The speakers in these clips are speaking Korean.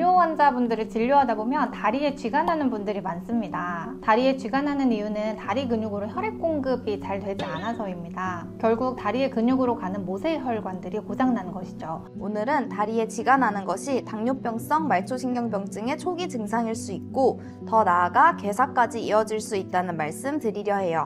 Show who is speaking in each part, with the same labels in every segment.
Speaker 1: 당뇨 환자분들을 진료하다 보면 다리에 쥐가 나는 분들이 많습니다. 다리에 쥐가 나는 이유는 다리 근육으로 혈액 공급이 잘 되지 않아서입니다. 결국 다리의 근육으로 가는 모세혈관들이 고장나는 것이죠.
Speaker 2: 오늘은 다리에 쥐가 나는 것이 당뇨병성 말초신경병증의 초기 증상일 수 있고 더 나아가 괴사까지 이어질 수 있다는 말씀 드리려 해요.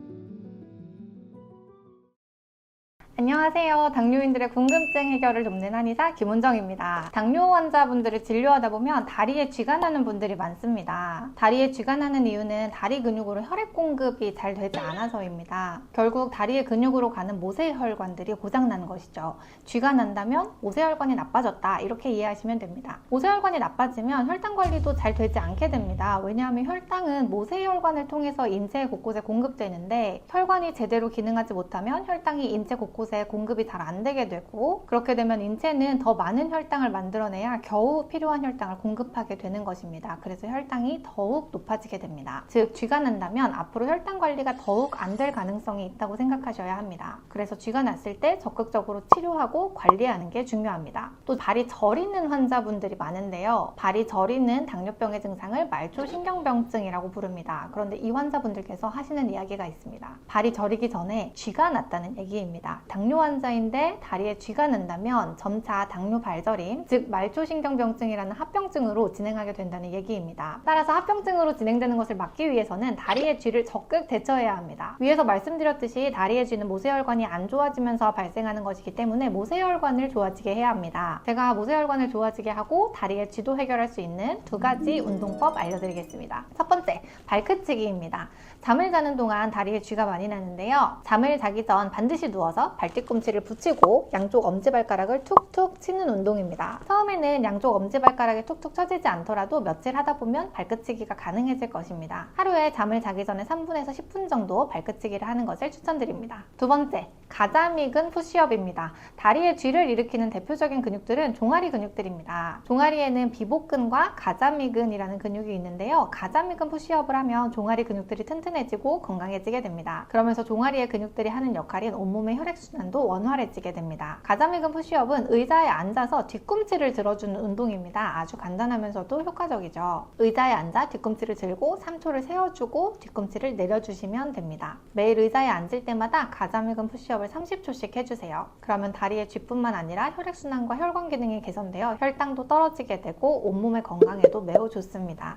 Speaker 1: 안녕하세요. 당뇨인들의 궁금증 해결을 돕는 한의사 김은정입니다. 당뇨 환자분들을 진료하다 보면 다리에 쥐가 나는 분들이 많습니다. 다리에 쥐가 나는 이유는 다리 근육으로 혈액 공급이 잘 되지 않아서입니다. 결국 다리의 근육으로 가는 모세혈관들이 고장나는 것이죠. 쥐가 난다면 모세혈관이 나빠졌다, 이렇게 이해하시면 됩니다. 모세혈관이 나빠지면 혈당 관리도 잘 되지 않게 됩니다. 왜냐하면 혈당은 모세혈관을 통해서 인체 곳곳에 공급되는데 혈관이 제대로 기능하지 못하면 혈당이 인체 곳곳에 공급이 잘 안 되게 되고, 그렇게 되면 인체는 더 많은 혈당을 만들어내야 겨우 필요한 혈당을 공급하게 되는 것입니다. 그래서 혈당이 더욱 높아지게 됩니다. 즉, 쥐가 난다면 앞으로 혈당 관리가 더욱 안 될 가능성이 있다고 생각하셔야 합니다. 그래서 쥐가 났을 때 적극적으로 치료하고 관리하는 게 중요합니다. 또 발이 저리는 환자분들이 많은데요. 발이 저리는 당뇨병의 증상을 말초신경병증이라고 부릅니다. 그런데 이 환자분들께서 하시는 이야기가 있습니다. 발이 저리기 전에 쥐가 났다는 얘기입니다. 당뇨 환자인데 다리에 쥐가 난다면 점차 당뇨 발저림, 즉 말초신경병증이라는 합병증으로 진행하게 된다는 얘기입니다. 따라서 합병증으로 진행되는 것을 막기 위해서는 다리의 쥐를 적극 대처해야 합니다. 위에서 말씀드렸듯이 다리의 쥐는 모세혈관이 안 좋아지면서 발생하는 것이기 때문에 모세혈관을 좋아지게 해야 합니다. 제가 모세혈관을 좋아지게 하고 다리의 쥐도 해결할 수 있는 두 가지 운동법 알려드리겠습니다. 첫 번째, 발크치기입니다. 잠을 자는 동안 다리에 쥐가 많이 나는데요. 잠을 자기 전 반드시 누워서 발뒤꿈치를 붙이고 양쪽 엄지발가락을 툭툭 치는 운동입니다. 처음에는 양쪽 엄지발가락이 툭툭 쳐지지 않더라도 며칠 하다 보면 발끝치기가 가능해질 것입니다. 하루에 잠을 자기 전에 3분에서 10분 정도 발끝치기를 하는 것을 추천드립니다. 두 번째, 가자미근 푸시업입니다. 다리에 쥐를 일으키는 대표적인 근육들은 종아리 근육들입니다. 종아리에는 비복근과 가자미근이라는 근육이 있는데요. 가자미근 푸시업을 하면 종아리 근육들이 튼튼해지고 건강해지게 됩니다. 그러면서 종아리의 근육들이 하는 역할인 온몸의 혈액순환도 원활해지게 됩니다. 가자미근 푸시업은 의자에 앉아서 뒤꿈치를 들어주는 운동입니다. 아주 간단하면서도 효과적이죠. 의자에 앉아 뒤꿈치를 들고 3초를 세워주고 뒤꿈치를 내려주시면 됩니다. 매일 의자에 앉을 때마다 가자미근 푸시업을 30초씩 해주세요. 그러면 다리의 쥐뿐만 아니라 혈액순환과 혈관 기능이 개선되어 혈당도 떨어지게 되고 온몸의 건강에도 매우 좋습니다.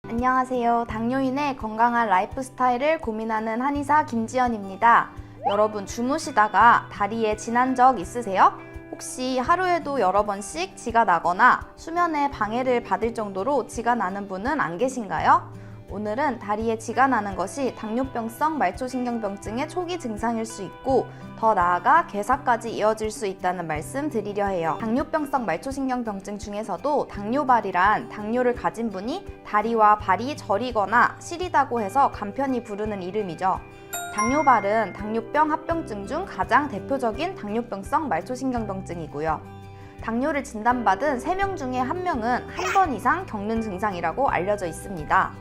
Speaker 2: 안녕하세요. 당뇨인의 건강한 라이프 스타일을 고민하는 한의사 김지연입니다. 여러분, 주무시다가 다리에 쥐 난 적 있으세요? 혹시 하루에도 여러 번씩 쥐가 나거나 수면에 방해를 받을 정도로 쥐가 나는 분은 안 계신가요? 오늘은 다리에 쥐가 나는 것이 당뇨병성 말초신경병증의 초기 증상일 수 있고 더 나아가 괴사까지 이어질 수 있다는 말씀 드리려 해요. 당뇨병성 말초신경병증 중에서도 당뇨발이란 당뇨를 가진 분이 다리와 발이 저리거나 시리다고 해서 간편히 부르는 이름이죠. 당뇨발은 당뇨병 합병증 중 가장 대표적인 당뇨병성 말초신경병증이고요. 당뇨를 진단받은 3명 중에 1명은 한 번 이상 겪는 증상이라고 알려져 있습니다.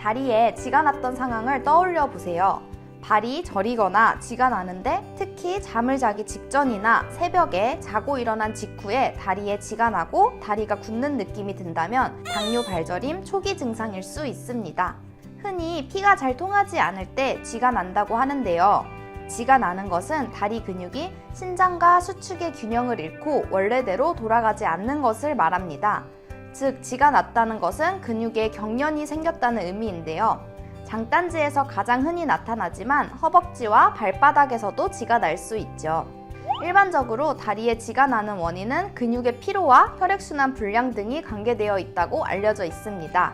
Speaker 2: 다리에 쥐가 났던 상황을 떠올려 보세요. 발이 저리거나 쥐가 나는데 특히 잠을 자기 직전이나 새벽에 자고 일어난 직후에 다리에 쥐가 나고 다리가 굳는 느낌이 든다면 당뇨 발저림 초기 증상일 수 있습니다. 흔히 피가 잘 통하지 않을 때 쥐가 난다고 하는데요. 쥐가 나는 것은 다리 근육이 신장과 수축의 균형을 잃고 원래대로 돌아가지 않는 것을 말합니다. 즉, 쥐가 났다는 것은 근육에 경련이 생겼다는 의미인데요. 장딴지에서 가장 흔히 나타나지만 허벅지와 발바닥에서도 쥐가 날 수 있죠. 일반적으로 다리에 쥐가 나는 원인은 근육의 피로와 혈액순환 불량 등이 관계되어 있다고 알려져 있습니다.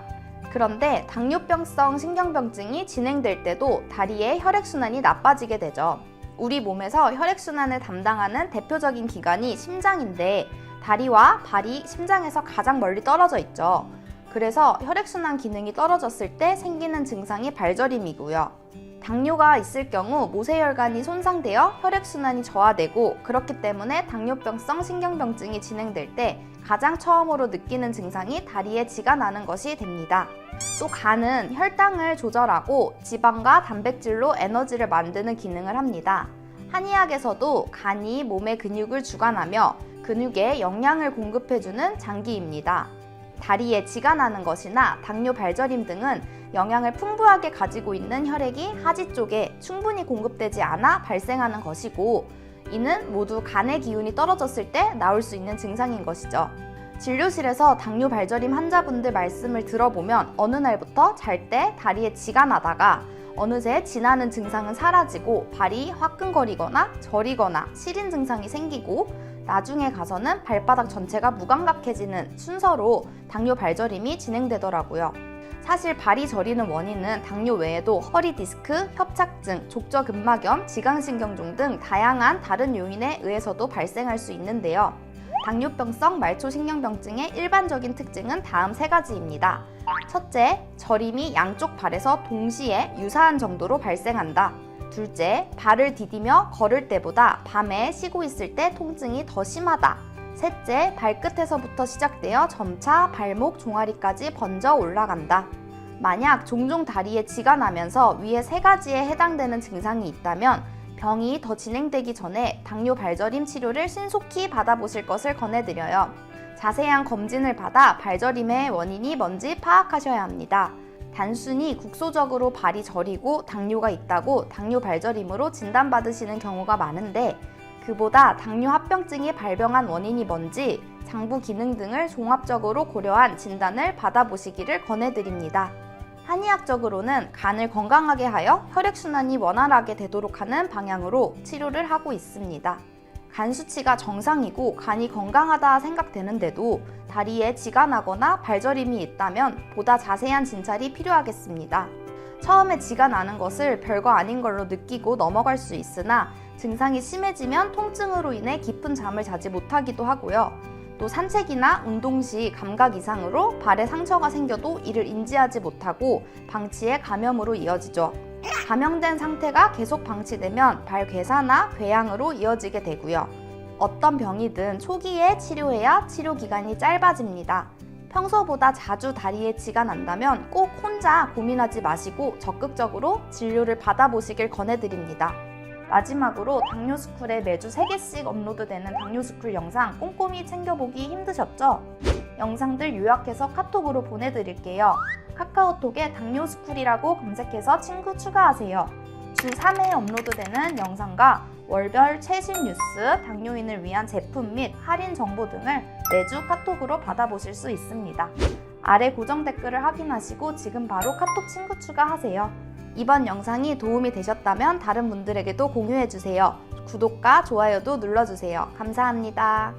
Speaker 2: 그런데 당뇨병성 신경병증이 진행될 때도 다리의 혈액순환이 나빠지게 되죠. 우리 몸에서 혈액순환을 담당하는 대표적인 기관이 심장인데 다리와 발이 심장에서 가장 멀리 떨어져 있죠. 그래서 혈액순환 기능이 떨어졌을 때 생기는 증상이 발저림이고요. 당뇨가 있을 경우 모세혈관이 손상되어 혈액순환이 저하되고, 그렇기 때문에 당뇨병성 신경병증이 진행될 때 가장 처음으로 느끼는 증상이 다리에 쥐가 나는 것이 됩니다. 또 간은 혈당을 조절하고 지방과 단백질로 에너지를 만드는 기능을 합니다. 한의학에서도 간이 몸의 근육을 주관하며 근육에 영양을 공급해주는 장기입니다. 다리에 쥐가 나는 것이나 당뇨 발저림 등은 영양을 풍부하게 가지고 있는 혈액이 하지 쪽에 충분히 공급되지 않아 발생하는 것이고, 이는 모두 간의 기운이 떨어졌을 때 나올 수 있는 증상인 것이죠. 진료실에서 당뇨 발저림 환자분들 말씀을 들어보면 어느 날부터 잘 때 다리에 쥐가 나다가 어느새 쥐나는 증상은 사라지고 발이 화끈거리거나 저리거나 시린 증상이 생기고, 나중에 가서는 발바닥 전체가 무감각해지는 순서로 당뇨 발저림이 진행되더라고요. 사실 발이 저리는 원인은 당뇨 외에도 허리 디스크, 협착증, 족저근막염, 지강신경종 등 다양한 다른 요인에 의해서도 발생할 수 있는데요. 당뇨병성 말초신경병증의 일반적인 특징은 다음 세 가지입니다. 첫째, 저림이 양쪽 발에서 동시에 유사한 정도로 발생한다. 둘째, 발을 디디며 걸을 때보다 밤에 쉬고 있을 때 통증이 더 심하다. 셋째, 발끝에서부터 시작되어 점차 발목 종아리까지 번져 올라간다. 만약 종종 다리에 쥐가 나면서 위에 세 가지에 해당되는 증상이 있다면 병이 더 진행되기 전에 당뇨 발저림 치료를 신속히 받아보실 것을 권해드려요. 자세한 검진을 받아 발저림의 원인이 뭔지 파악하셔야 합니다. 단순히 국소적으로 발이 저리고 당뇨가 있다고 당뇨 발저림으로 진단받으시는 경우가 많은데, 그보다 당뇨 합병증이 발병한 원인이 뭔지 장부 기능 등을 종합적으로 고려한 진단을 받아보시기를 권해드립니다. 한의학적으로는 간을 건강하게 하여 혈액순환이 원활하게 되도록 하는 방향으로 치료를 하고 있습니다. 간 수치가 정상이고 간이 건강하다 생각되는데도 다리에 쥐가 나거나 발저림이 있다면 보다 자세한 진찰이 필요하겠습니다. 처음에 쥐가 나는 것을 별거 아닌 걸로 느끼고 넘어갈 수 있으나 증상이 심해지면 통증으로 인해 깊은 잠을 자지 못하기도 하고요. 또 산책이나 운동 시 감각 이상으로 발에 상처가 생겨도 이를 인지하지 못하고 방치에 감염으로 이어지죠. 감염된 상태가 계속 방치되면 발괴사나 궤양으로 이어지게 되고요. 어떤 병이든 초기에 치료해야 치료 기간이 짧아집니다. 평소보다 자주 다리에 쥐가 난다면 꼭 혼자 고민하지 마시고 적극적으로 진료를 받아보시길 권해드립니다. 마지막으로 당뇨스쿨에 매주 3개씩 업로드되는 당뇨스쿨 영상 꼼꼼히 챙겨보기 힘드셨죠? 영상들 요약해서 카톡으로 보내드릴게요. 카카오톡에 당뇨스쿨이라고 검색해서 친구 추가하세요. 주 3회 업로드되는 영상과 월별 최신 뉴스, 당뇨인을 위한 제품 및 할인 정보 등을 매주 카톡으로 받아보실 수 있습니다. 아래 고정 댓글을 확인하시고 지금 바로 카톡 친구 추가하세요. 이번 영상이 도움이 되셨다면 다른 분들에게도 공유해주세요. 구독과 좋아요도 눌러주세요. 감사합니다.